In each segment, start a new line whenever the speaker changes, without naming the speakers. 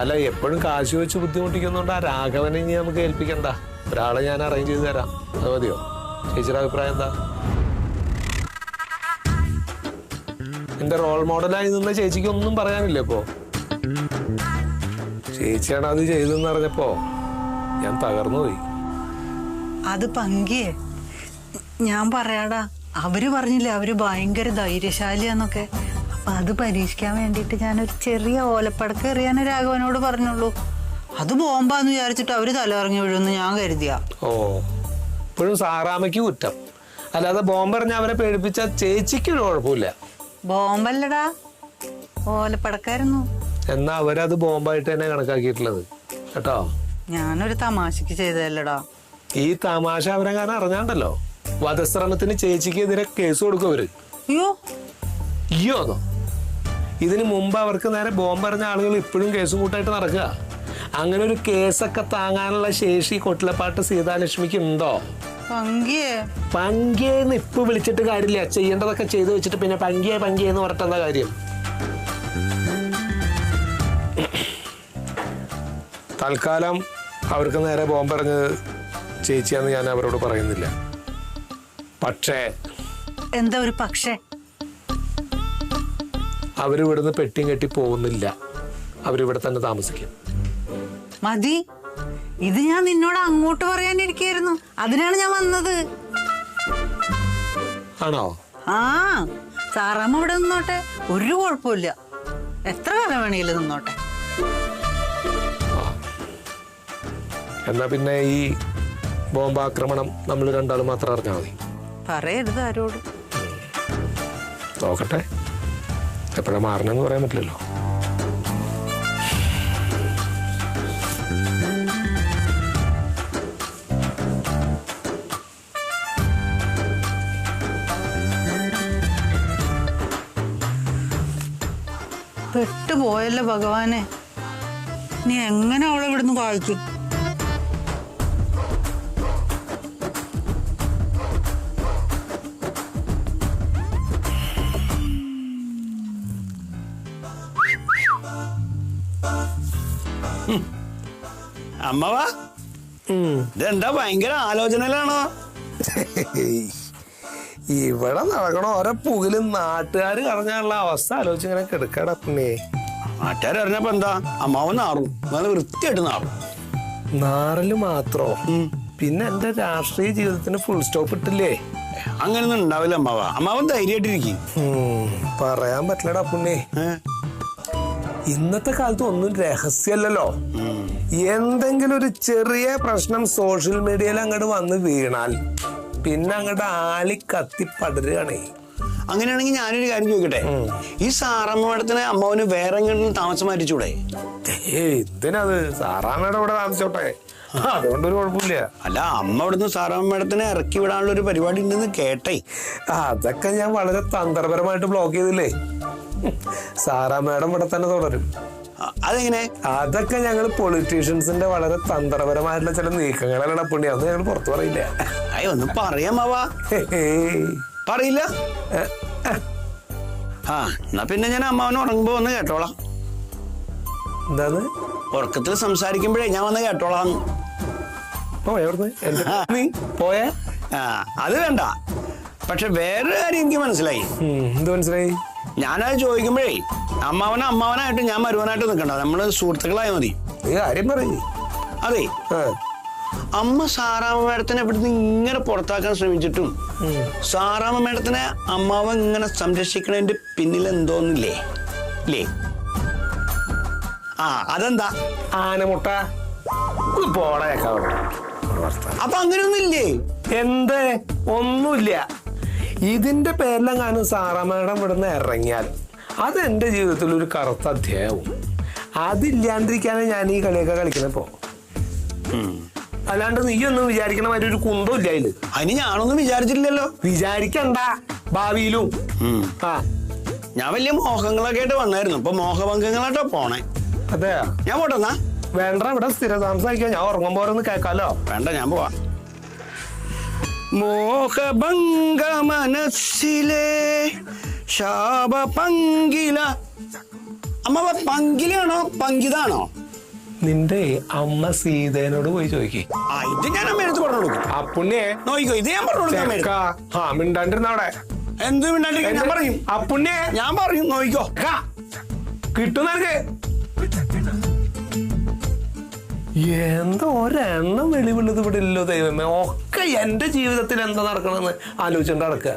അല്ല എപ്പോഴും കാശ് വെച്ച് ബുദ്ധിമുട്ടിക്കുന്നുണ്ട്. ആ രാഘവനെ ഇനി നമുക്ക് ഏൽപ്പിക്കണ്ട. ഒരാളെ ഞാൻ അറേഞ്ച് ചെയ്ത് തരാം. അത് മതിയോ? ചേച്ചിയുടെ അഭിപ്രായം എന്താ? എന്റെ റോൾ മോഡലായി നിന്ന ചേച്ചിക്ക് ഒന്നും പറയാനില്ല ഇപ്പോ. ചേച്ചിയാണ് അത് ചെയ്തെന്ന് അറിഞ്ഞപ്പോ ഞാൻ തകർന്നുപോയി.
അത് പങ്കിയേ ഞാൻ പറയാടാ. അവര് പറഞ്ഞില്ലേ അവര് ഭയങ്കര ധൈര്യശാലിയാന്നൊക്കെ. അപ്പൊ അത് പരീക്ഷിക്കാൻ വേണ്ടിട്ട് ഞാനൊരു ചെറിയ ഓലപ്പടക്കം എറിയാൻ രാഘവനോട് പറഞ്ഞുള്ളൂ. അത് ബോംബാന്ന് വിചാരിച്ചിട്ട് അവര് തലയിറങ്ങി വീഴുമെന്ന് ഞാൻ കരുതിയാ.
ഓ, ഇപ്പോഴും സാറാമയ്ക്ക് കുറ്റം. അല്ലാതെ ബോംബെറിഞ്ഞ അവരെ പേടിപ്പിച്ച ചേച്ചിക്കൊരു കുഴപ്പമില്ല.
ബോംബല്ലടാ, ഓലപ്പടക്കായിരുന്നു.
എന്നാ അവരത് ബോംബായിട്ട് തന്നെ കണക്കാക്കിയിട്ടുള്ളത് കേട്ടോ.
ഞാനൊരു തമാശക്ക് ചെയ്തതല്ലടാ.
ഈ തമാശ അവരെങ്ങാനും അറിഞ്ഞാണ്ടല്ലോ വധശ്രമത്തിന് ചേച്ചിക്കെതിരെ കേസ് കൊടുക്കും അവര്. അയ്യോന്നോ? ഇതിന് മുമ്പ് അവർക്ക് നേരെ ബോംബെറിഞ്ഞ ആളുകൾ ഇപ്പോഴും കേസും കൂട്ടായിട്ട് നടക്കുക. അങ്ങനെ ഒരു കേസൊക്കെ താങ്ങാനുള്ള ശേഷി കൊട്ടിലപ്പാട്ട് സീതാലക്ഷ്മിക്ക് ഉണ്ടോ? പങ്കിയെന്ന് ഇപ്പൊ വിളിച്ചിട്ട് കാര്യമില്ല. ചെയ്യേണ്ടതൊക്കെ ചെയ്തു വെച്ചിട്ട് പിന്നെ പങ്കിയെന്ന് പറഞ്ഞിട്ടെന്താ കാര്യം? തൽക്കാലം അവർക്ക് നേരെ ബോംബെറിഞ്ഞത് ചേച്ചിയാന്ന് ഞാൻ അവരോട് പറയുന്നില്ല. പക്ഷേ
എന്താ ഒരു പക്ഷേ?
അവരിവിടുന്ന് പെട്ടിയും കെട്ടി പോകുന്നില്ല. അവരിവിടെ തന്നെ താമസിക്കും.
മതി, ഇത് ഞാൻ നിന്നോട് അങ്ങോട്ട് പറയാനിരിക്കായിരുന്നു. അതിനാണ് ഞാൻ വന്നത്.
ആണോ?
ആ, സാറാമ്മ ഇവിടെ നിന്നോട്ടെ, ഒരു കുഴപ്പമില്ല. എത്ര കാലം വേണമെങ്കിലും നിന്നോട്ടെ.
എന്നാ പിന്നെ ഈ ബോംബാക്രമണം നമ്മൾ രണ്ടാളും മാത്രം അറിഞ്ഞാൽ മതി.
പറയരുത് ആരോടും.
നോക്കട്ടെ, എപ്പോഴാ മാറണമെന്ന് പറയാൻ പറ്റില്ലല്ലോ.
പെട്ടുപോയല്ലോ ഭഗവാനെ. നീ എങ്ങനെ അവളെ ഇവിടുന്ന് വായിക്കും?
അമ്മവാ, ഇതെന്താ ഭയങ്കര ആലോചനയിലാണോ?
ഇവിടെ നടക്കണ ഓരോ പുകിലും നാട്ടുകാർ അറിഞ്ഞാലുള്ള അവസ്ഥ ആലോചിച്ച് ഇങ്ങനെ കിടക്കടാ. പിന്നെ
നാട്ടുകാർ അറിഞ്ഞപ്പോ എന്താ, അമ്മാവൻ നാറും, നല്ല വൃത്തിയായിട്ട് നാറും.
നാറല് മാത്രോ? പിന്നെ എന്റെ രാഷ്ട്രീയ ജീവിതത്തിന് ഫുൾ സ്റ്റോപ്പ് ഇട്ടില്ലേ?
അങ്ങനൊന്നും ഉണ്ടാവില്ല അമ്മാവാ. അമ്മാവൻ ധൈര്യമായിട്ടിരിക്കും.
പറയാൻ പറ്റില്ലടാ പുണ്ണേ. ഇന്നത്തെ കാലത്ത് ഒന്നും രഹസ്യമല്ലല്ലോ. എന്തെങ്കിലും ഒരു ചെറിയ പ്രശ്നം സോഷ്യൽ മീഡിയയിൽ അങ്ങോട്ട് വന്ന് വീണാൽ പിന്നെ അങ്ങോട്ട് ആളി കത്തി പടരുകയാണേ.
അങ്ങനെയാണെങ്കിൽ ഞാനൊരു കാര്യം ചോദിക്കട്ടെ, ഈ സാറമ്മ മേഡത്തിന് അമ്മാവന് വേറെ എങ്ങനെയും താമസം മാറ്റിച്ചൂടെ?
എന്തിനത്? സാറാമ്മയുടെ ഇവിടെ താമസിച്ചോട്ടെ, അതുകൊണ്ടൊരു കുഴപ്പമില്ല.
അല്ല, അമ്മ ഇവിടുന്ന് സാറമ്മ മേഡത്തിനെ ഇറക്കി വിടാനുള്ള ഒരു പരിപാടി ഉണ്ടെന്ന് കേട്ടേ.
അതൊക്കെ ഞാൻ വളരെ തന്ത്രപരമായിട്ട് ബ്ലോക്ക് ചെയ്തില്ലേ. സാറാ മേഡം ഇവിടെ തന്നെ തുടരും.
അതെങ്ങനെ?
അതൊക്കെ ഞങ്ങൾ പൊളിറ്റീഷ്യൻസിന്റെ വളരെ തന്ത്രപരമായിട്ടുള്ള ചില നീക്കങ്ങളാണ് പുണ്യ. അതൊന്നും ഞങ്ങൾ പുറത്തു പറയില്ല.
ഒന്നും പറയാമാവാ? പറയില്ല? ആ, എന്നാ പിന്നെ ഞാൻ അമ്മാവനെ ഉറങ്ങുമ്പോ വന്ന് കേട്ടോളാം.
എന്താന്ന്?
ഉറക്കത്തിൽ സംസാരിക്കുമ്പോഴേ ഞാൻ വന്ന് കേട്ടോളാം.
നീ പോയേ?
അത് വേണ്ട. പക്ഷെ വേറൊരു കാര്യം എനിക്ക് മനസ്സിലായി.
എന്ത് മനസ്സിലായി?
ഞാനത് ചോദിക്കുമ്പോഴേ അമ്മാവനായിട്ട് ഞാൻ മരുവനായിട്ട് നിൽക്കണ്ട, നമ്മള് സുഹൃത്തുക്കളായ മതി.
കാര്യം പറയേ.
അതെ, അമ്മ സാറാമ്മ മേഡത്തിനെ ഇവിടുന്ന് ഇങ്ങനെ പുറത്താക്കാൻ ശ്രമിച്ചിട്ടും സാറാമ്മ മേഡത്തിനെ അമ്മാവൻ ഇങ്ങനെ സംരക്ഷിക്കണതിന്റെ പിന്നിൽ എന്തോന്നില്ലേ? ഇല്ലേ? അതെന്താ?
ആനമുട്ട പോടേക്ക.
അപ്പൊ അങ്ങനെയൊന്നുമില്ലേ?
എന്ത്? ഒന്നുമില്ല. ഇതിന്റെ പേരിലെങ്ങാനും സാറാമ്മയുടെ ഇവിടുന്ന് ഇറങ്ങിയാൽ അത് എന്റെ ജീവിതത്തിൽ ഒരു കറുത്ത അധ്യായവും. അതില്ലാണ്ടിരിക്കാനാണ് ഞാൻ ഈ കളിയൊക്കെ കളിക്കുന്നപ്പോ. അല്ലാണ്ട് നീ ഒന്നും വിചാരിക്കണ മാതിരി ഒരു കുന്തം ഇല്ല അതില്.
അതിന് ഞാനൊന്നും വിചാരിച്ചില്ലല്ലോ.
വിചാരിക്കണ്ട ഭാവിയിലും.
ഞാൻ വലിയ മോഹങ്ങളൊക്കെ ആയിട്ട് വന്നായിരുന്നു. ഇപ്പൊ മോഹഭംഗങ്ങളായിട്ടോ പോണേ.
അതെയാ?
ഞാൻ പോട്ടെന്നാ.
വേണ്ട, ഇവിടെ സ്ഥിര താമസിക്കാൻ. ഞാൻ ഉറങ്ങുമ്പോ ഒന്ന് കേൾക്കാലോ.
വേണ്ട, ഞാൻ പോവാ. മോഹഭംഗ മനസ്സിലെ ശാപ പങ്കില. അമ്മ പങ്കിലാണോ പങ്കിതാണോ?
നിന്റെ അമ്മ സീതേനോട് പോയി ചോദിക്കേ.
ആ ഇത് ഞാൻ അമ്മയടുത്ത് പറഞ്ഞു കൊടുക്കും.
അപ്പുണ്ണിയെ
നോക്കിക്കോ, ഇത് ഞാൻ പറഞ്ഞു കൊടുക്കാം.
ആ മിണ്ടാണ്ടിരുന്ന അവിടെ
എന്ത് മിണ്ടാണ്ടിരിക്കാൻ ഞാൻ പറയും.
അപ്പുണ്ണിയെ
ഞാൻ പറയും, നോക്കിക്കോ.
കിട്ടും നിനക്ക്. എന്താ ഒരെണ്ണം വെളിവുള്ളത് ഇവിടെ ഇല്ലോ ദൈവമേ. ഒക്കെ എന്റെ ജീവിതത്തിൽ എന്താ നടക്കണമെന്ന് ആലോചിച്ചിട്ട് നടക്കുക.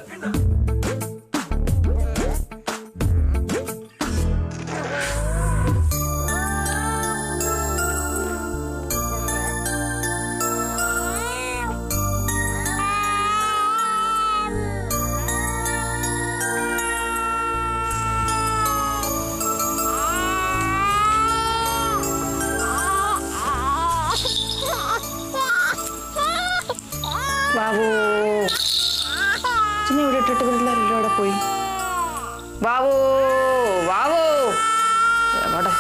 ബാബു പിന്നെ ഇവിടെ ഇട്ടിട്ട് ഇവരെല്ലാവരും അവിടെ പോയി. ബാബു ബാബു എവിടെ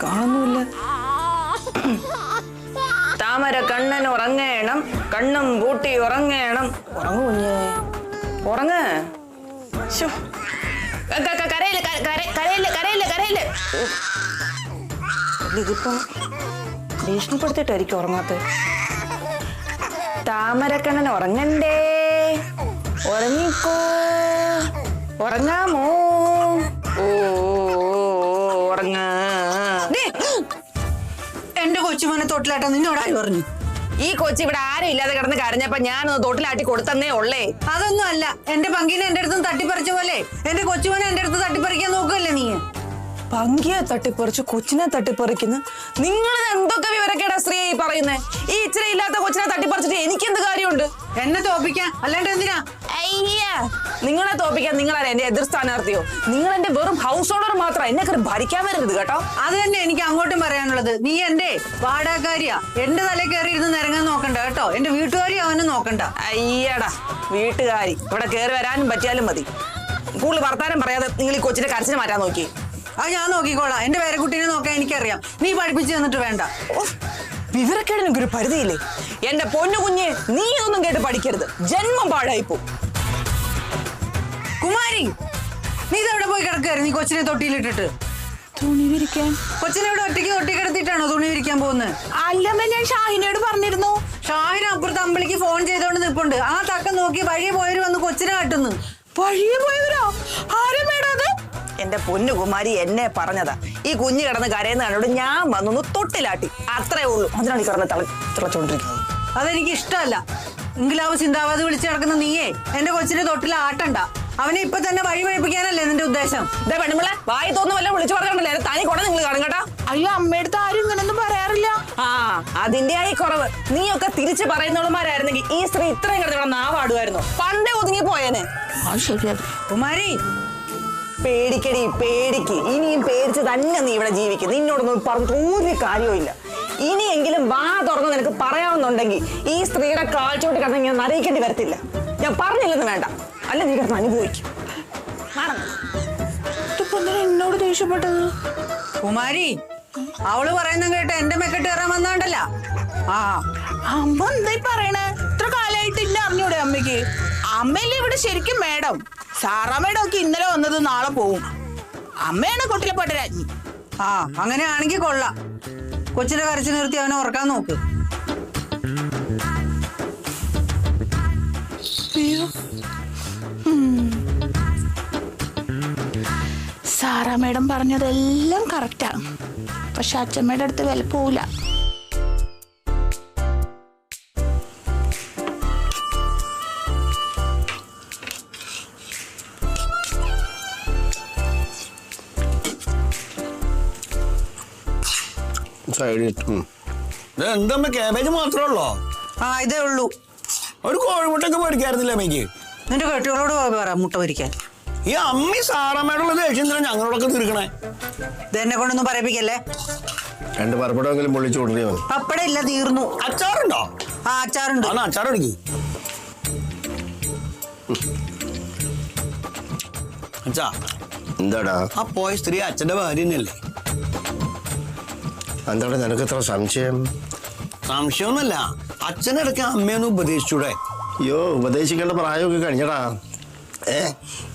കാണുന്നില്ല. താമര കണ്ണൻ ഉറങ്ങേണം, കണ്ണും പൂട്ടി ഉറങ്ങേണം. ഉറങ്ങു കുഞ്ഞേ, ഉറങ്ങ്. കരയില്ല കരയില്ല കരയില്ല കരയില്ല. ഇതിപ്പം ഭീഷണിപ്പെടുത്തിട്ടായിരിക്കും ഉറങ്ങാത്ത. താമരക്കണ്ണൻ ഉറങ്ങണ്ടേ, ഉറങ്ങിക്കോ, ഉറങ്ങാമോ? ഓ ഉറങ്ങ.
എന്റെ കൊച്ചുമോനെ തൊട്ടിലാട്ടാ നിന്നോടായി പറഞ്ഞു.
ഈ കൊച്ചി ഇവിടെ ആരും ഇല്ലാതെ കിടന്ന് കരഞ്ഞപ്പോ ഞാനൊന്ന് തൊട്ടിലാട്ടി കൊടുത്തന്നേ ഉള്ളേ.
അതൊന്നും അല്ല, എന്റെ പങ്കിനെ എന്റെ അടുത്ത് തട്ടിപ്പറിച്ച പോലെ എന്റെ കൊച്ചുമോനെ എന്റെ അടുത്ത് തട്ടിപ്പറിക്കാൻ നോക്കുമല്ലേ നീ.
പങ്കിയെ തട്ടിപ്പറിച്ചു, കൊച്ചിനെ തട്ടിപ്പറിക്കുന്നു. നിങ്ങൾ എന്തൊക്കെ വിവരക്കേടാ സ്ത്രീ പറയുന്നേ? ഈ ഇച്ചിരി ഇല്ലാത്ത കൊച്ചിനെ തട്ടിപ്പറിച്ചിട്ട് എനിക്കെന്ത് കാര്യമുണ്ട്?
എന്നെ തോപ്പിക്കാൻ അല്ലാണ്ട് എന്തിനാ?
അയ്യ, നിങ്ങളെ തോപ്പിക്കാൻ നിങ്ങളാണ് എന്റെ എതിർ സ്ഥാനാർത്ഥിയോ? നിങ്ങൾ എന്റെ വെറും ഹൗസ് ഓണർ മാത്രം. എന്നെ ഭരിക്കാൻ വരരുത് കേട്ടോ.
അത് തന്നെ എനിക്ക് അങ്ങോട്ടും പറയാനുള്ളത്. നീ എന്റെ വാടകക്കാരിയാ, എന്റെ തലയിൽ കയറി ഇരുന്ന് നിരങ്ങാൻ നോക്കണ്ട കേട്ടോ. എന്റെ വീട്ടുകാരി അവനും നോക്കണ്ട.
അയ്യടാ വീട്ടുകാരി ഇവിടെ കയറി വരാനും പറ്റിയാലും മതി. കൂടുതൽ വർത്താനം പറയാതെ നിങ്ങൾ ഈ കൊച്ചിനെ കരച്ചിന് മാറ്റാൻ നോക്കി.
അത് ഞാൻ നോക്കിക്കോളാം. എന്റെ പേരക്കുട്ടീനെ നോക്കാൻ എനിക്കറിയാം. നീ പഠിപ്പിച്ചു തന്നിട്ട് വേണ്ട.
വിവരക്കേടിനൊക്കെ ഒരു പരിധിയില്ലേ? എന്റെ പൊന്നു കുഞ്ഞെ, നീ ഒന്നും കേട്ട് പഠിക്കരുത്. ജന്മം പാഴായിപ്പോ.
കുമാരി, നീ ഇതെവിടെ പോയി കിടക്കാറ്? നീ കൊച്ചിനെ തൊട്ടിയിലിട്ടിട്ട്
തുണി വിരിക്കാൻ.
കൊച്ചിനെ ഇവിടെ ഒറ്റയ്ക്ക് തൊട്ടി കിടത്തിയിട്ടാണോ തുണി വിരിക്കാൻ പോകുന്നത്?
അല്ലമ്മ, ഞാൻ ഷാഹിനോട് പറഞ്ഞിരുന്നു.
ഷാഹിന് അപ്പുറത്ത് അമ്പളിക്ക് ഫോൺ ചെയ്തോണ്ട് നിൽപ്പുണ്ട്. ആ തക്ക നോക്കി വഴിയെ പോയവര് വന്ന് കൊച്ചിനെ കാട്ടുന്നു.
വഴിയെ പോയവരോ? ആരും വേടാത്? എന്റെ പൊന്നു കുമാരി എന്നെ പറഞ്ഞതാ. ഈ കുഞ്ഞ് കിടന്ന് കരയുന്ന കണ്ടോട് ഞാൻ വന്നൊന്ന് തൊട്ടിലാട്ടി, അത്രേ ഉള്ളൂ. അതിനാണ് ഈ കിടന്ന് തിളച്ചോണ്ടിരിക്കുന്നത്.
അതെനിക്ക് ഇഷ്ടമല്ല. ഇംഗ്ലാവ് ചിന്താവാദി വിളിച്ചു നടക്കുന്ന നീയേ എന്റെ കൊച്ചിനെ തൊട്ടിൽ ആട്ടണ്ട. അവനെ ഇപ്പൊ തന്നെ വഴി വഴിപ്പിക്കാനല്ലേ നിന്റെ ഉദ്ദേശം?
ഇതേ പെണ്ണുമ്പളെ വായി തോന്നുന്നു വല്ല വിളിച്ചു പറഞ്ഞോണ്ടല്ലേ തനി കൊട നിങ്ങൾ കാണും കേട്ടോ.
അയ്യോ, അമ്മയടുത്ത് ആരും ഇങ്ങനൊന്നും പറയാറില്ല.
ആ അതിന്റെ ആയി കുറവ്. നീയൊക്കെ തിരിച്ചു പറയുന്നവന്മാരായിരുന്നെങ്കിൽ ഈ സ്ത്രീ ഇത്രയും കിടന്ന് ഇവിടെ നാവാടുമായിരുന്നു. പണ്ടേ ഒതുങ്ങി പോയേനെ.
ആ ശരിയാ.
കുമാരി,
പേടിക്കടി പേടിക്ക്. ഇനിയും പേടിച്ച് തന്നെ നീ ഇവിടെ ജീവിക്കും. നിന്നോടൊന്നും പറഞ്ഞിട്ട് ഒരു കാര്യവും ഇല്ല. ഇനിയെങ്കിലും വാ തുറന്ന് നിനക്ക് പറയാവുന്നുണ്ടെങ്കിൽ ഈ സ്ത്രീയുടെ കാഴ്ചോട്ട് കിടന്ന് ഞാൻ അറിയിക്കേണ്ടി വരത്തില്ല. ഞാൻ പറഞ്ഞില്ലെന്ന് വേണ്ട, അല്ല നീ കിടന്ന് അനുഭവിക്കും.
എന്നോട് ദേഷ്യപ്പെട്ടത്
കുമാരി, അവള് പറയുന്ന കേട്ട് എന്റെ മെക്കെട്ട് കയറാൻ വന്നാണ്ടല്ല.
ആ അമ്മ എന്തായി പറയണേ? ഇത്ര കാലായിട്ട് ഇല്ല അറിഞ്ഞൂടെ അമ്മയ്ക്ക്? അമ്മയല്ലേ ഇവിടെ ശരിക്കും മേഡം. സാറാ മേഡം ഒക്കെ ഇന്നലെ വന്നത് നാളെ പോവും. അമ്മയാണ് കൊട്ടിലപ്പെട്ട രാജ്ഞി.
ആ അങ്ങനെയാണെങ്കിൽ കൊള്ളാം. കൊച്ചിനെ കരച്ചു നിർത്തി അവനെ ഉറക്കാൻ നോക്ക്.
സാറാ മേഡം പറഞ്ഞതെല്ലാം കറക്റ്റാ. പക്ഷെ അച്ഛമ്മയുടെ അടുത്ത് വില പോവില്ല.
എന്തമ്മ കാബേജ് മാത്രമേ ഉള്ളോ?
ആ ഇതേ ഉള്ളൂ.
ഒരു കോഴിമുട്ടൊക്കെ മേടിക്കാറില്ല അമ്മയ്ക്ക്?
നിന്റെ കെട്ടികളോട് പറ മുട്ട പൊരിക്കാൻ.
ഈ അമ്മി സാറാമ്മയോടുള്ള ദേഷ്യം തന്നെ ഞങ്ങളോടൊക്കെ തീർക്കണേ.
ഇതെന്നെ കൊണ്ടൊന്നും പറയിപ്പിക്കല്ലേ.
2 പപ്പടമെങ്കിലും പൊള്ളിച്ചു കൊടുത്തേ മതി.
പപ്പടം ഇല്ല, തീർന്നു.
അച്ചാറുണ്ടോ?
ആ അച്ചാറുണ്ട്.
അച്ചാർ എടുക്ക്. അച്ഛാ,
എന്താടാ
ആ പോയ സ്ത്രീ അച്ഛന്റെ ഭാര്യ തന്നെയല്ലേ?
എന്താണ് നിനക്ക് ഇത്ര സംശയം?
സംശയമൊന്നുമല്ല. അച്ഛനിടയ്ക്ക് അമ്മയൊന്ന് ഉപദേശിച്ചൂടെ?
അയ്യോ, ഉപദേശിക്കേണ്ട പ്രായമൊക്കെ കഴിഞ്ഞടാ.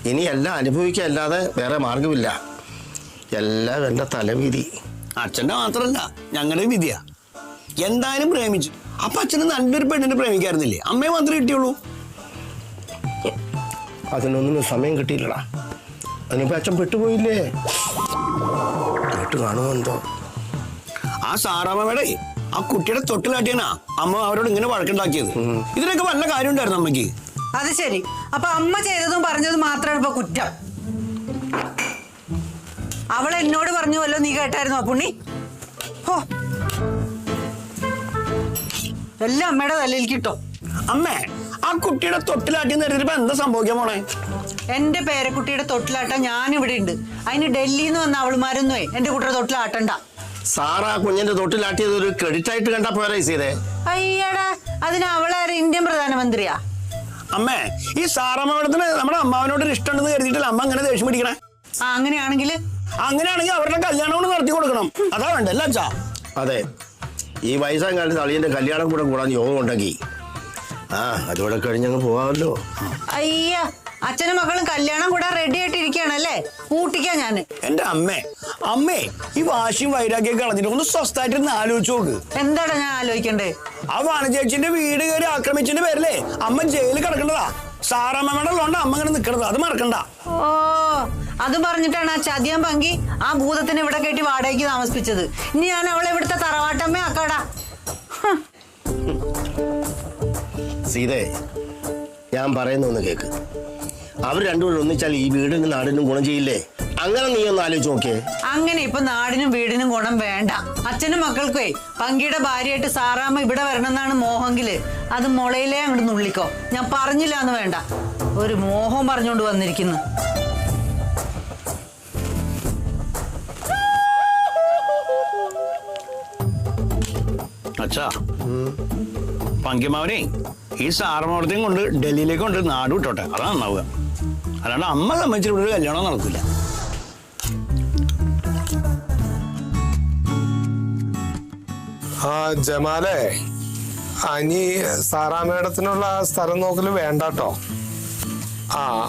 ഇനി എല്ലാം അനുഭവിക്കുക അല്ലാതെ വേറെ മാർഗമില്ല. എല്ലാം എൻ്റെ തലവിധി.
അച്ഛന്റെ മാത്രല്ല ഞങ്ങളുടെ വിധിയാ. എന്തായാലും പ്രേമിച്ചു. അപ്പൊ അച്ഛന് നല്ലൊരു പെണ്ണിനെ പ്രേമിക്കായിരുന്നില്ലേ? അമ്മയെ മാത്രമേ കിട്ടിയുള്ളൂ.
അതിനൊന്നും സമയം കിട്ടിയില്ലടാ. അതിനിപ്പോ അച്ഛൻ പെട്ടുപോയില്ലേ? കേട്ട് കാണുമോ എന്തോ.
ആ സാറാമ്മയുടെ ആ കുട്ടിയുടെ തൊട്ടിലാട്ടിയനാ അമ്മ അവരോട് ഇങ്ങനെ വഴക്കുണ്ടാക്കിയത്. ഇതിനൊക്കെ വല്ല കാര്യം ഉണ്ടായിരുന്നു അമ്മയ്ക്ക്.
അത് ശരി. അപ്പൊ അമ്മ ചെയ്തതും പറഞ്ഞതും മാത്രമാണ് ഇപ്പൊ കുറ്റം. അവൾ എന്നോട് പറഞ്ഞുവല്ലോ, നീ കേട്ടായിരുന്നോ പുണ്ണി? ഹോ, എല്ലാം അമ്മയുടെ തലയിൽ കിട്ടോ.
അമ്മേ, ആ കുട്ടിയുടെ തൊട്ടിലാട്ടിയെന്ന് കരുതിയപ്പോ എന്താ സംഭവിക്കാൻ പോണേ?
എന്റെ പേരക്കുട്ടിയുടെ തൊട്ടിലാട്ട ഞാനിവിടെ ഉണ്ട്. അതിന് ഡൽഹിയിൽ നിന്ന് വന്ന അവളുമാരൊന്നുമേ എന്റെ കുട്ടിയുടെ തൊട്ടിലാട്ടണ്ട.
സാറാ കുഞ്ഞിന്റെ തൊട്ടിലാട്ടിയത് ഒരു ക്രെഡിറ്റ് ആയിട്ട് കണ്ടാ പോരാ ചെയ്തേ.
അയ്യടാ, അതിന് അവളാര് ഇന്ത്യൻ പ്രധാനമന്ത്രിയാ?
അമ്മേ, ഈ സാറമ്മത്തിന് നമ്മുടെ അമ്മാവനോട് ഇഷ്ടമുണ്ടെന്ന് കരുതിയിട്ടില്ല അമ്മ അങ്ങനെ ദേഷ്യം പിടിക്കണേ.
അങ്ങനെയാണെങ്കിൽ
അവരുടെ കല്യാണം നടത്തി കൊടുക്കണം. അതാ വേണ്ട അല്ല അച്ഛാ?
അതെ, ഈ വയസ്സാം കാലത്ത് അളിയന്റെ കല്യാണം കൂടെ കൂടാൻ യോഗം ഉണ്ടെങ്കിൽ അതോടെ കഴിഞ്ഞങ്ങ് പോവാമല്ലോ.
അയ്യ, അച്ഛനും മക്കളും കല്യാണം കൂടെ റെഡി ആയിട്ട് ഇരിക്കുകയാണല്ലേ? കൂട്ടിക്കാ ഞാന്.
എന്റെ അമ്മേ ഈ വാശിയും വൈരാഗ്യം കളഞ്ഞിട്ട് ഒന്ന് സ്വസ്ഥായിട്ട് ആലോചിച്ച് നോക്ക്.
എന്താടാ ഞാൻ ആലോചിക്കണ്ടേ?
ആ വാണിജ്യേച്ചിന്റെ വീട് കയറി ആക്രമിച്ചതിന്റെ പേരിലേ അമ്മ ജയിലിൽ കിടക്കേണ്ടതാ. സാറമ്മയുടെ ഉള്ളോണ്ട് അമ്മ ഇങ്ങനെ നിക്കണത്, അത് മറക്കണ്ട.
ഓ, അത് പറഞ്ഞിട്ടാണ് ആ ചതിയൻ പങ്കി ആ ഭൂതത്തിനെ ഇവിടെ കയറ്റി വാടകയ്ക്ക് താമസിപ്പിച്ചത്. ഇനി ഞാൻ അവളെ ഇവിടുത്തെ തറവാട്ടമ്മ ആക്കാടാ.
സീതേ, ഞാൻ പറയുന്നൊന്ന് കേക്ക്. അവർ രണ്ടുപേരും ഒന്നിച്ചാൽ ഈ വീടിനും നാടിനും ഗുണം ചെയ്യില്ലേ? അങ്ങനെ നീ ഒന്ന് ആലോചിച്ച് നോക്കിയേ.
അങ്ങനെ ഇപ്പൊ നാടിനും വീടിനും ഗുണം വേണ്ട. അച്ഛനും മക്കൾക്കേ പങ്കിയുടെ ഭാര്യയായിട്ട് സാറാമ്മ ഇവിടെ വരണമെന്നാണ് മോഹമെങ്കില് അത് മുളയിലേ അങ്ങോട്ട് നുള്ളിക്കോ. ഞാൻ പറഞ്ഞില്ല എന്ന് വേണ്ട. ഒരു മോഹം പറഞ്ഞുകൊണ്ട് വന്നിരിക്കുന്നു.
അച്ഛാ, പങ്കിമാവനെ ഈ സാറമ്മത്തേയും കൊണ്ട് ഡൽഹിയിലേക്ക് കൊണ്ട് നാട് വിട്ടോട്ടെ, അതാ നന്നാവുക. അല്ലാണ്ട് അമ്മ സംബന്ധിച്ചിട്ട് ഇവിടെ ഒരു കല്യാണം നടക്കില്ല.
ആ ജമാലേ, ഇനി സാറാ മേഡത്തിനുള്ള സ്ഥലം നോക്കല് വേണ്ടാട്ടോ.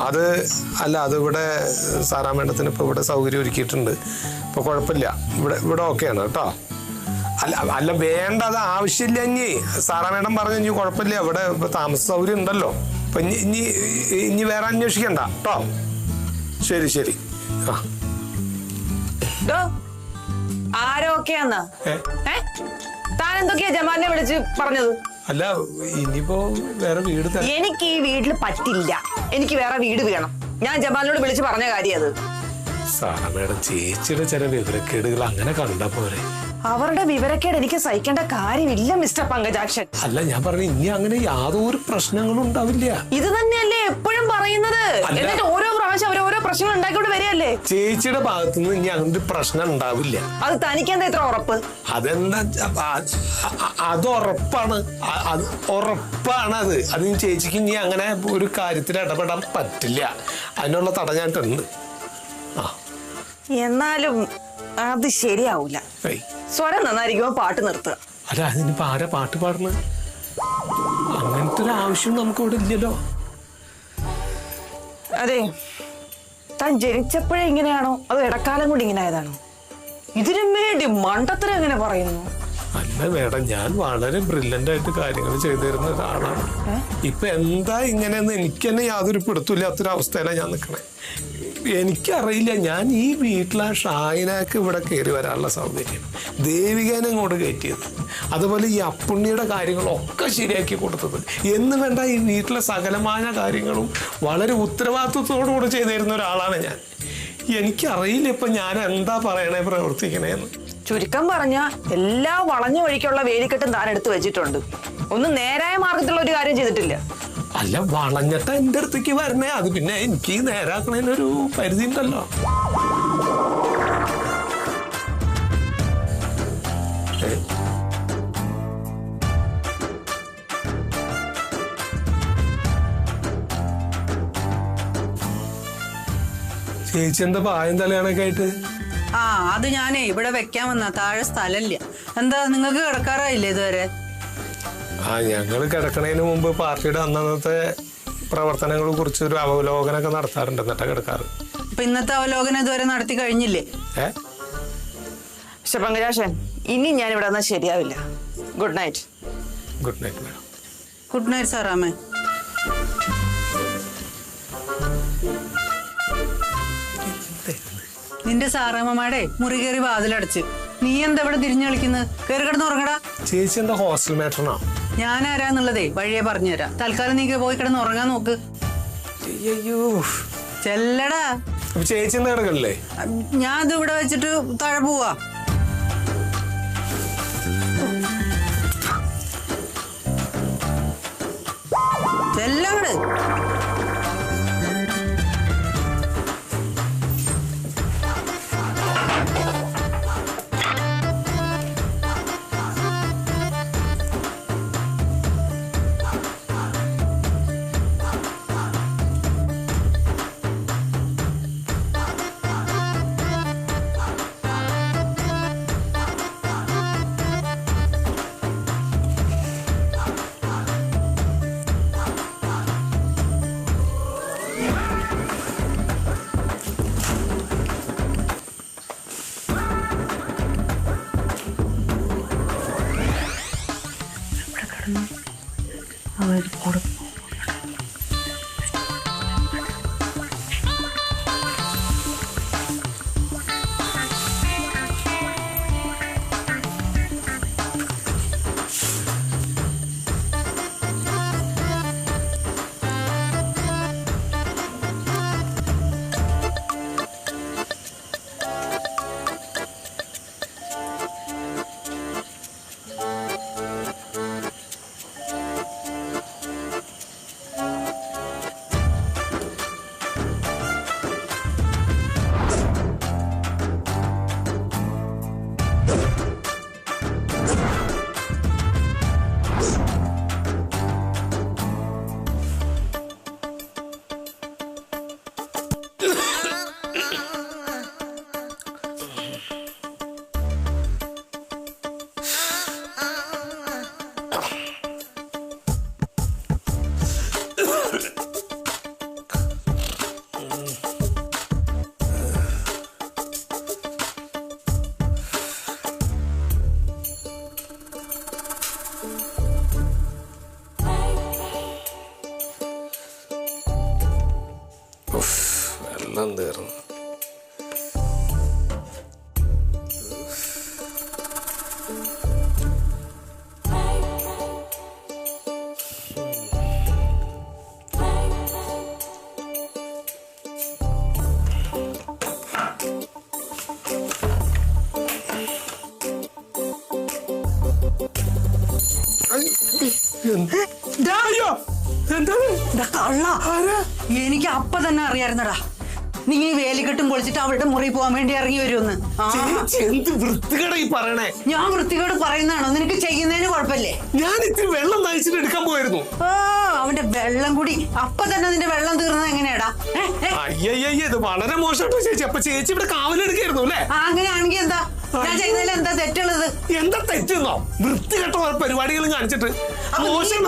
അത് ഇവിടെ സാറാ മേഡത്തിന് ഇപ്പൊ ഇവിടെ സൗകര്യം ഒരുക്കിയിട്ടുണ്ട്. ഇപ്പൊ കുഴപ്പമില്ല, ഇവിടെ ഓക്കെയാണ് കേട്ടോ. അല്ല വേണ്ട, അത് ആവശ്യമില്ല. ഇനി സാറാ മേഡം പറഞ്ഞു ഇനി കുഴപ്പമില്ല, ഇവിടെ ഇപ്പൊ താമസ സൗകര്യം ഉണ്ടല്ലോ. ഇപ്പൊ ഇനി വേറെ അന്വേഷിക്കണ്ട കേട്ടോ. ശരി.
ആരൊക്കെയാന്ന് താൻ എന്തൊക്കെയാ ജമാലിനെ വിളിച്ച് പറഞ്ഞത്?
അല്ല, ഇനിയിപ്പോ വേറെ വീട്
എനിക്ക് ഈ വീട്ടിൽ പറ്റില്ല. എനിക്ക് വേറെ വീട് വേണം. ഞാൻ ജമാലിനോട് വിളിച്ച് പറഞ്ഞ കാര്യം അത്.
സാറാ മേഡം, ചേച്ചിയുടെ ചില വിവരക്കേടുകൾ അങ്ങനെ കണ്ടാ പോരെ?
അവരുടെ വിവരക്കേട് എനിക്ക് സഹിക്കേണ്ട കാര്യമില്ല മിസ്റ്റർ പങ്കജാക്ഷൻ.
അല്ല, ഞാൻ പറഞ്ഞു ഇനി അങ്ങനെ യാതൊരു പ്രശ്നങ്ങളും ഉണ്ടാവില്ല.
ഇത് തന്നെയല്ലേ എപ്പോഴും പറയുന്നത്? എന്നിട്ട് ഓരോ പ്രാവശ്യം അവർ ഓരോ പ്രശ്നങ്ങൾ ഉണ്ടാക്കിക്കൊണ്ട് വരികയല്ലേ?
ചേച്ചിയുടെ ഭാഗത്തുനിന്ന് ഇനി അങ്ങനൊരു പ്രശ്നം ഉണ്ടാവില്ല.
അത് തനിക്കെന്താ ഇത്ര ഉറപ്പ്?
അതെന്താ, അത് ഉറപ്പാണ്. അത് ചേച്ചിക്ക് ഇനി അങ്ങനെ ഒരു കാര്യത്തിൽ ഇടപെടാൻ പറ്റില്ല. അതിനുള്ള തടഞ്ഞിട്ടുണ്ട്.
എന്നാലും അത് ശരിയാവൂല. സ്വരം നന്നായിരിക്കുമ്പോ പാട്ട് നിർത്തുക.
അല്ല, അതിനിപ്പോ ആരാ പാട്ട് പാടുന്നത്? അങ്ങനത്തെ ഒരു ആവശ്യം നമുക്ക് ഇവിടെ ഇല്ലല്ലോ.
അതെ, താൻ ജനിച്ചപ്പോഴേ ഇങ്ങനെയാണോ അതോ ഇടക്കാലം കൊണ്ട് ഇങ്ങനെ ആയതാണോ? ഇതിനു വേണ്ടി മണ്ടത്തരം എങ്ങനെ പറയുന്നു?
അല്ല മേഡം, ഞാൻ വളരെ ബ്രില്യന്റ് ആയിട്ട് കാര്യങ്ങൾ ചെയ്തു തരുന്ന ഒരാളാണ്. ഇപ്പൊ എന്താ ഇങ്ങനെയെന്ന് എനിക്ക് തന്നെ യാതൊരു പിടുത്തില്ലാത്തൊരവസ്ഥയിലാണ് ഞാൻ നിൽക്കണേ. എനിക്കറിയില്ല, ഞാൻ ഈ വീട്ടിലെ ഷാഹിനാക്ക് ഇവിടെ കയറി വരാനുള്ള സൗകര്യം, ദേവികേനെ ഇങ്ങോട്ട് കയറ്റിയത്, അതുപോലെ ഈ അപ്പുണ്ണിയുടെ കാര്യങ്ങളൊക്കെ ശരിയാക്കി കൊടുത്തത് എന്ന് വേണ്ട ഈ വീട്ടിലെ സകലമായ കാര്യങ്ങളും വളരെ ഉത്തരവാദിത്വത്തോടുകൂടി ചെയ്തു തരുന്ന ഒരാളാണ് ഞാൻ. എനിക്കറിയില്ല ഇപ്പൊ ഞാൻ എന്താ പറയണേ, പ്രവർത്തിക്കണേന്ന്.
ചുരുക്കം പറഞ്ഞ എല്ലാ വളഞ്ഞ വഴിക്കുള്ള വേലിക്കെട്ടും താൻ എടുത്തു വെച്ചിട്ടുണ്ട്. ഒന്നും നേരായ മാർഗത്തിലുള്ള ഒരു കാര്യം ചെയ്തിട്ടില്ല.
അല്ല, വളഞ്ഞിട്ട് എന്റെ അടുത്തേക്ക് വരണേ, അത് പിന്നെ എനിക്ക് നേരാക്കണേനൊരു പരിധി ഉണ്ടല്ലോ. ചേച്ചി എന്താ പായം തലയാണൊക്കെ ആയിട്ട്?
അത് ഞാനേ ഇവിടെ വെക്കാൻ വന്ന താഴെ സ്ഥലമില്ല. എന്താ, നിങ്ങൾക്ക് കിടക്കാറായില്ലേ ഇതുവരെ?
ഞങ്ങൾ കിടക്കണതിന് മുമ്പ് പാർട്ടിയുടെ അന്നത്തെ പ്രവർത്തനങ്ങളെ കുറിച്ച് ഒരു അവലോകനമൊക്കെ നടത്താറുണ്ട്, എന്നിട്ടാ കിടക്കാറ്.
അപ്പൊ ഇന്നത്തെ അവലോകനം ഇതുവരെ നടത്തി കഴിഞ്ഞില്ലേ?
പക്ഷെ പങ്കജാക്ഷൻ, ഇനി ഞാൻ ഇവിടെ വന്നാൽ ശരിയാവില്ല. Good night.
Good night madam.
Good night സാറാമ്മേ. നിന്റെ സാറാമ്മമാടെ മുറി കയറി വാതിലടച്ച് നീ എന്താ ഇവിടെ തിരിഞ്ഞു കളിക്കുന്നത്? കയറി കിടന്ന് ഉറങ്ങടാ.
ചേച്ചി എന്താ ഹോസ്റ്റൽ മാറ്ററാണോ?
ഞാൻ ആരാന്നുള്ളതേ വഴിയെ പറഞ്ഞുതരാം. തൽക്കാലം നീ പോയി കിടന്ന് ഉറങ്ങാൻ നോക്ക്.
അയ്യോ,
ചെല്ലടാ.
അപ്പൊ ചേച്ചി എന്താ കിടക്കണില്ലേ?
ഞാൻ ഇത് ഇവിടെ വെച്ചിട്ട് താഴെ പോവാ. ചെല്ലങ്ങട്. അവർ കൂടെ
വെള്ളം തീർന്നു.
എനിക്ക് അപ്പ തന്നെ അറിയായിരുന്നടാ നീ ഈ വേലിക്കെട്ടും പൊളിച്ചിട്ട് അവളുടെ മുറി പോകാൻ വേണ്ടി ഇറങ്ങി വരുമെന്ന്.
എന്ത് വൃത്തികേടാ ഈ പറയണേ?
ഞാൻ വൃത്തികേട് പറയുന്നതാണോ? നിനക്ക് ചെയ്യുന്നതിന് കുഴപ്പമില്ലേ?
ഞാൻ ഇത്തിരി വെള്ളം നയിച്ചിട്ട് എടുക്കാൻ പോയിരുന്നു.
അവന്റെ വെള്ളം കൂടി അപ്പൊ തന്നെ നിന്റെ വെള്ളം തീർന്നത് എങ്ങനെയാടാ?
അയ്യയ്യ, ഇത് വളരെ മോശമായിട്ടോ ചേച്ചി. അപ്പൊ ചേച്ചി ഇവിടെ കാവലെടുക്കായിരുന്നു അല്ലേ?
അങ്ങനെയാണെങ്കിൽ എന്താ ഞാൻ ചെയ്തതിൽ എന്താ തെറ്റുള്ളത്?
എന്താ തെറ്റെന്നോ? വൃത്തികെട്ട പരിപാടികളും കാണിച്ചിട്ട്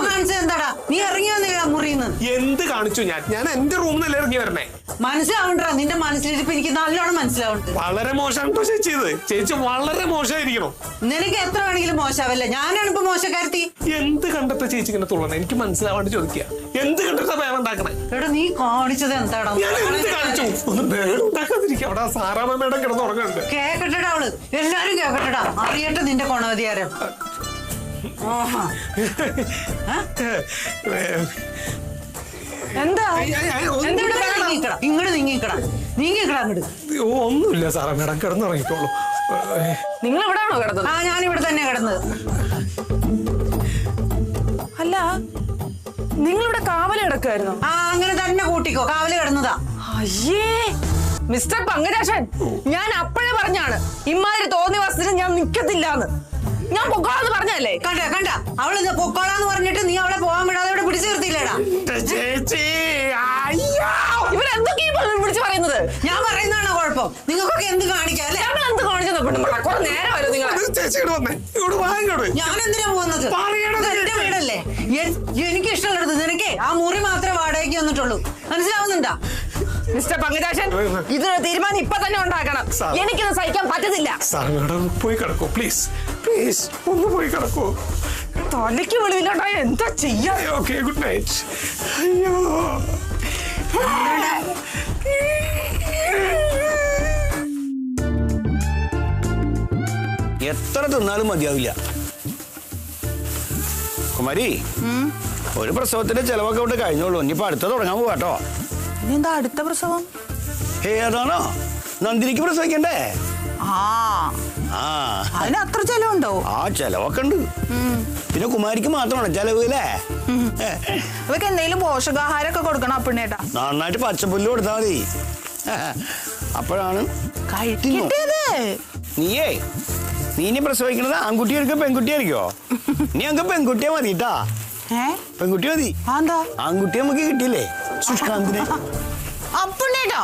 കാണിച്ചത് എന്താടാ? നീ ഇറങ്ങി വന്നില്ല മുറിന്ന്.
എന്ത് കാണിച്ചു? ഞാൻ എന്റെ റൂമിൽ ഇറങ്ങി വരണേ.
മനസ്സിലാവണ്ടാ നിന്റെ മനസ്സിലിരിപ്പ് എനിക്ക് നല്ലോണം മനസ്സിലാവുന്നുണ്ട്.
വളരെ മോശമാണോ ചേച്ചി ഇത്? ചേച്ചി വളരെ മോശമായിരിക്കണം.
നിനക്ക് എത്ര വേണമെങ്കിലും മോശമാവല്ലേ? ഞാനാണ് ഇപ്പൊ മോശക്കാരത്തി.
എന്ത് കണ്ടിട്ട് ചേച്ചി ഇങ്ങനെ തുള്ളണേ? എനിക്ക് മനസ്സിലാവാണ്ട് ചോദിക്കുക. എന്ത് കണ്ടിട്ടാ വേണം ഉണ്ടാക്കണേ?
എടാ നീ കാണിച്ചത് എന്താടാ?
ഞാൻ എന്ത് കാണിച്ചു? ഒന്ന് വേണം ഉണ്ടാക്കാതിരിക്കും. അവിടെ സാറാമ്മയുടെ കിടന്ന് ഉറങ്ങുന്നുണ്ട്.
കേക്കട്ടെടാ അവള്. എല്ലാരും കേക്കട്ടെടാ. അറിയട്ടെ നിന്റെ കൊണവധികാരം.
എന്താ
ഇങ്ങോട്ട് നീങ്ങിക്കടാ. നീങ്ങിക്കടാ അങ്ങോട്ട്.
ഒന്നുമില്ല സാറാ മേഡം, കിടന്നുറങ്ങിക്കോളൂ.
നിങ്ങൾ എവിടെയാണോ കിടന്നത്?
ഞാനിവിടെ തന്നെ കിടന്നത്.
അല്ല, നിങ്ങളിവിടെ കാവല് കിടക്കുമായിരുന്നു?
അങ്ങനെ തന്നെ കൂട്ടിക്കോ. കാവല് കിടന്നതാ.
അയ്യേ മിസ്റ്റർ പങ്കജാക്ഷൻ, ഞാൻ അപ്പോഴേ പറഞ്ഞാണ് ഇമാതിരി തോന്നിയ വസ്തുവിന് ഞാൻ നിക്കത്തില്ലാന്ന്. ഞാൻ പൊക്കോളാന്ന് പറഞ്ഞല്ലേ?
കണ്ട അവള് പൊക്കോളാന്ന് പറഞ്ഞിട്ട് നീ അവളെ പോകാൻ വിടാതെ ഇവിടെ പിടിച്ചു നിർത്തിയില്ലേടാ?
ഇവരെന്തൊക്കെയാ വിളിച്ചു പറയുന്നത്?
ഞാൻ പറയുന്നതാണോ കുഴപ്പം? നിങ്ങൾക്കൊക്കെ എന്ത് കാണിക്കാം അല്ലേ?
എന്ത് കാണിച്ചു നേരം വരും നിങ്ങൾ.
ഞാൻ എന്തിനാ പോകുന്നത്? എന്റെ വീടല്ലേ, എനിക്ക് ഇഷ്ടമുള്ളത്. നിനക്കേ ആ മുറി മാത്രമേ വാടകയ്ക്ക് വന്നിട്ടുള്ളൂ. മനസ്സിലാവുന്നുണ്ടാ?
മിസ്റ്റർ പങ്കജാക്ഷൻ ഇതിനൊരു തീരുമാനം ഇപ്പൊ തന്നെ ഉണ്ടാക്കണം. എനിക്കിത് സഹിക്കാൻ പറ്റത്തില്ല.
സാർ മാഡം പോയി കിടക്കൂ പ്ലീസ് പ്ലീസ്, ഒന്ന് പോയി കിടക്കൂ.
തലയ്ക്ക് വെളിവില്ലാണ്ടാ എന്താ ചെയ്യാ?
Okay good night. അയ്യോ
എത്ര തിന്നാലും മതിയാവില്ല. കുമാരി, ഒരു പ്രസവത്തിന്റെ ചെലവൊക്കെ ഇവിടെ കഴിഞ്ഞോളൂ. ഇനിയിപ്പോ അടുത്ത തുടങ്ങാൻ പോവാട്ടോ.
ഇനിയെന്താ അടുത്ത പ്രസവം?
അതാണോ നന്ദിനിക്ക് പ്രസവിക്കണ്ടേ?
ആ
ആ
അതിന് അത്ര ചെലവുണ്ടോ?
ആ ചെലവൊക്കെ ഉണ്ട്. പിന്നെ കുമാരിക്ക് മാത്രമാണോ ചെലവ് അല്ലേ?
അവർക്ക് എന്തെങ്കിലും പോഷകാഹാരമൊക്കെ കൊടുക്കണം അപ്പിണ്ണേട്ടാ.
നന്നായിട്ട് പച്ചപ്പുല്ല് കൊടുത്താൽ മതി. അപ്പോഴാണ്
കഴിക്കട്ടേത്.
നീ ഇനി പ്രസവിക്കണത് ആൺകുട്ടിയായിരിക്കോ പെൺകുട്ടിയായിരിക്കോ? നീ അങ്ങ് പെൺകുട്ടിയെ മതിട്ടാ. പെൺകുട്ടി മതി.
എന്താ
ആൺകുട്ടി നമുക്ക് കിട്ടിയില്ലേ സുഷ്കാന്തിനെ?
അപ്പിണ്ണേട്ടാ